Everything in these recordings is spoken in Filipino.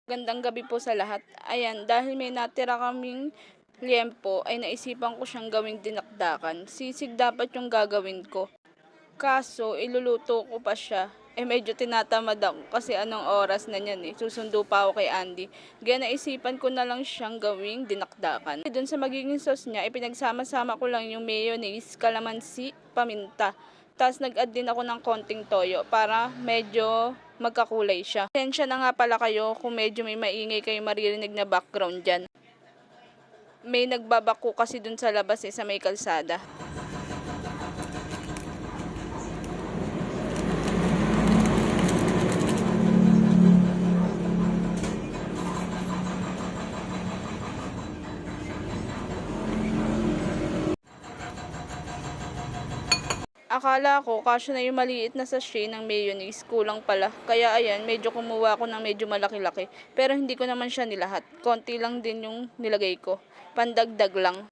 Gandang gabi po sa lahat. Ayan, dahil may natira kaming liempo, ay naisipan ko siyang gawing dinakdakan. Sisig dapat yung gagawin ko. Kaso, iluluto ko pa siya. Medyo tinatamad ako kasi anong oras na niyan Susundo pa ako kay Andy. Kaya naisipan ko na lang siyang gawing dinakdakan. Doon sa magiging sauce niya, ipinagsama-sama ko lang yung mayonnaise, kalamansi, paminta. Tapos nag-add din ako ng konting toyo para medyo magkakulay siya. Pasensya na nga pala kayo kung medyo may maingay kayo maririnig na background dyan. May nagbabako kasi dun sa labas sa may kalsada. Akala ko kasya na yung maliit na sachet ng mayonnaise, kulang pala. Kaya ayan, medyo kumuha ako ng medyo malaki-laki. Pero hindi ko naman siya nilahat. Konti lang din yung nilagay ko. Pandagdag lang.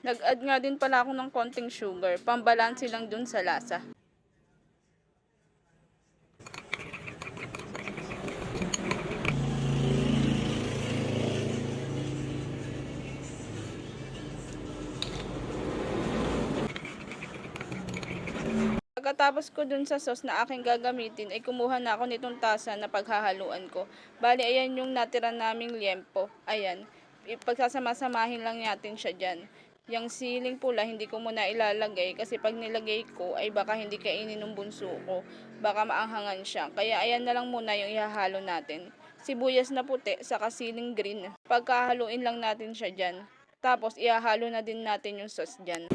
Nag-add nga din pala ako ng konting sugar, pambalanse lang dun sa lasa. Pagkatapos ko dun sa sauce na aking gagamitin, ay kumuha na ako nitong tasa na paghahaluan ko. Bali, ayan yung natira naming liempo. Ayan, ipagsasama-samahin lang natin siya dyan. Yung siling pula, hindi ko muna ilalagay kasi pag nilagay ko, ay baka hindi kainin ng bunso ko. Baka maanghangan siya. Kaya ayan na lang muna yung ihahalo natin. Sibuyas na puti, saka siling green. Pagkahaluin lang natin siya dyan. Tapos, ihahalo na din natin yung sauce dyan.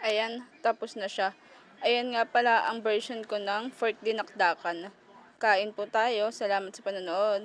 Ayan, tapos na siya. Ayan nga pala ang version ko ng pork dinakdakan. Kain po tayo. Salamat sa panonood.